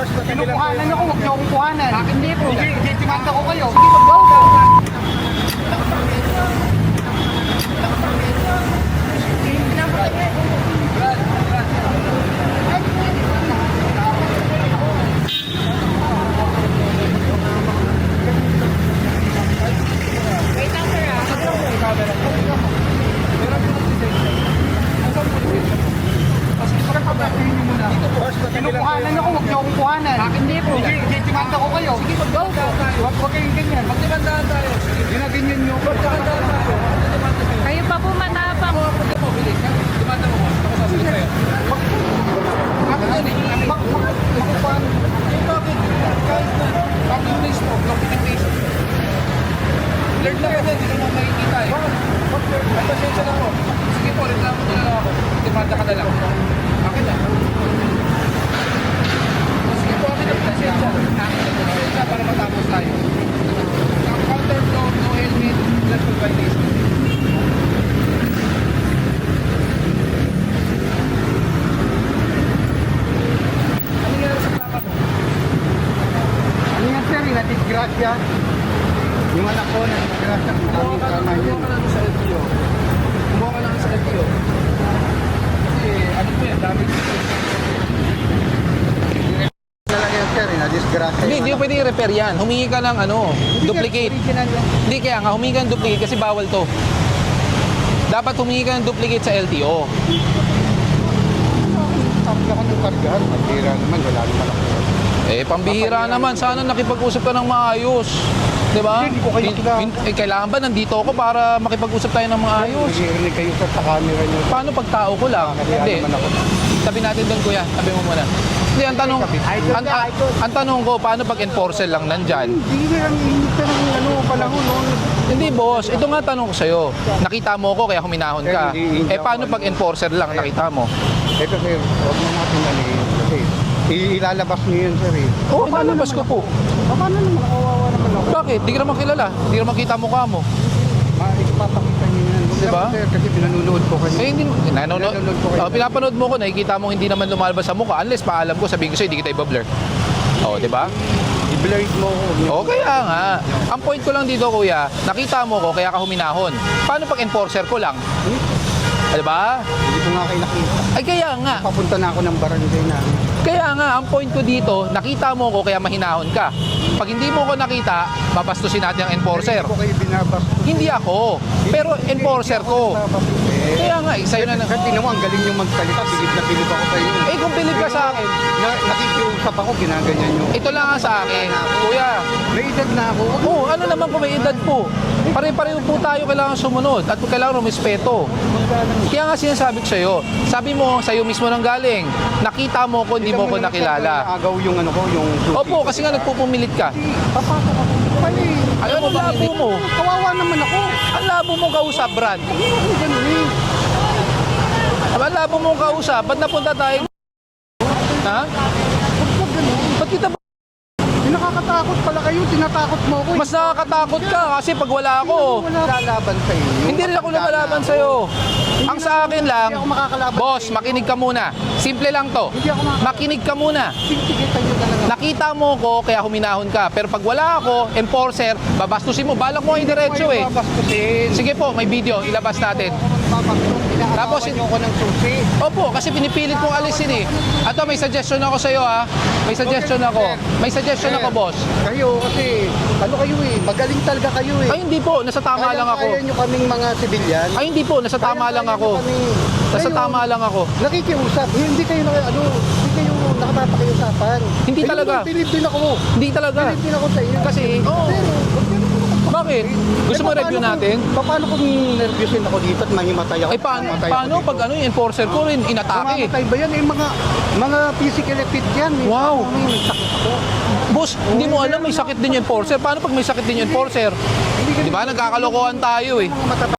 Kinukuhanan ako, huwag niyo akong kuhanan. Hindi po. Demanda ko kayo. Sige, go. Kinukuhanan ako, huwag niyo akong kuhanan. Hindi po. Demanda ko kayo. Sige, go. Huwag kayong ganyan. Magdebandahan tayo. Ginaganyan niyo. Magdebandahan tayo. Kayo pa po matapang. Demanda mo. Ako sasagot sa'yo. Bakit yun eh? Makukuhan. Bakit? Bakit yung place mo? Block yung place mo. Alert lang kasi, hindi mo makikita eh. Ay, pasensya na po. Sige po, reklamo ko na lang ako. Demanda ka na lang. Akin na. Sige po, akin na. Pasensya. Pasensya para matapos tayo. Counter flow, no helmet, plus full violation. Ano nga sa plaka mo? Ano yan sir, natisgrasya. Yung anak ko, natisgrasya. Kumuha ka lang sa LTO. Kumuha ka lang sa LTO. Kasi ano po yan, dami dito. Na lang yan sir, natisgrasya. Hindi mo pwede i-repair yan. Humingi ka ng duplicate. Original yan. Hindi kaya nga, humingi ka ng duplicate kasi bawal to. Dapat humingi ka ng duplicate sa LTO. Tapos ako ng kargahan. Matira naman, wala naman ako. Pambihira naman. Sana nakipag-usap ka ng maayos. Diba? Hindi ko kayo kilala. Kailangan ba nandito ako para makipag-usap tayo ng maayos? Nagirinig kayo sa camera niyo. Paano pag tao ko lang? Kaya Hindi. naman ako. Sabi natin doon kuya, sabi mo muna. Hindi, ang tanong ko, paano pag enforcer lang nandyan? Hindi lang init ka ng panahon noon. Hindi boss, ito nga tanong ko sa'yo. Nakita mo ko kaya huminahon ka. Hindi Paano pag enforcer lang nakita mo? Kasi huwag na natin alihin. Kasi ilalabas niyo yun sir eh. Oo, ilalabas ko po. Paano naman? Kawawa naman ako. Bakit? Di ka naman kilala. Di ka naman kita mukha mo. Ipapakita niyo yan. Diba? Sir, kasi pinanunood ko kayo. Hindi. Pinanonood ko kayo. Pinapanood mo ko, nakikita mo hindi naman lumalabas sa mukha. Unless paalam ko, sabihin ko sa'yo, hindi kita i-blur. Oo, di ba? I-blurred mo ako. Oo, kaya nga. Ang point ko lang dito, kuya, nakita mo ko, kaya ka huminahon. Paano pag enforcer ko lang? Di ba? Hindi ko nga kayo nakita. Ay, kaya nga. Papunta na ako ng barangay na. Kaya nga, ang point ko dito, nakita mo ko, kaya mahinahon ka. Pag hindi mo ko nakita, babastusin natin ang enforcer. Hindi ko kayo binabas. Hindi ako, pero enforcer ko. Kaya nga, sa'yo na Kasi tinan mo, ang galing yung magsalita. Bilib na bilib ako kayo. kung bilib ka sa akin, Nakikiusap ako, ginaganyan nyo. ito lang ang sa akin. Kuya, May edad na ako. oh, ano naman po, may edad po. Pare-pareho po tayo kailangan sumunod at kailangan rumispeto. Kaya nga sinasabi ko sa'yo, sabi mo, sa'yo mismo nang galing. Nakita mo ko, hindi mo ko nakilala. Agaw yung ano ko, yung susi. Opo, kasi nga nagpupumilit ka. Papasok ako. Pali. Ano ang labo mo? Kawawa naman ako. Ang labo mo kausap, Brad. Ganun eh. Ang labo mo kausap, ba't napunta tayo? Ha? Huwag ganun. Ba't kita ba? Nakakatakot pala kayo. Tinatakot mo ako. Mas nakakatakot ka kasi pag wala ako, Wala lalaban sa inyo. hindi rin ako lumalaban sa'yo. Ang sa akin lang, Hindi ako makakalaban. boss, makinig ka muna. Simple lang to. Hindi ako makakalaban. Makinig ka muna. Sintikitan nyo talaga. Nakita mo ko, kaya huminahon ka. Pero pag wala ako, enforcer, babastusin mo. Balak mo ang diretso eh. Babastusin. Sige po, may video, ilabas natin. Babastos. Tapos, Tapos nyo ako ng susi. Opo, kasi pinipilit kong alisin eh. Ato, may suggestion ako sa'yo ha. May suggestion ako. May suggestion ako, boss. Kayo kasi, ano kayo eh, magaling talaga kayo eh. Ay, hindi po. Nasa tama lang ako. Kaya nyo kaming mga sibilyan. Ay, hindi po. Nasa tama lang ako. Nasa tama lang ako. Nakikiusap. Hindi kayo hindi kayo nakapapakaiusapan. Hindi talaga. Bilib din ako. Hindi talaga. Bilib din ako sa iyo. Kasi, oo. Bakit? Gusto mo review natin? Paano kung nervyusin ako dito at mahimatay ako? Ay, paano pag ano, yung enforcer ko rin, inatake. Mamamatay ba yan? Mga physical fit yan. Wow. May sakit ako. Boss, hindi mo alam may sakit din yung enforcer. Paano pag may sakit din yung enforcer? Di ba? Nagkakalokohan tayo eh. Mga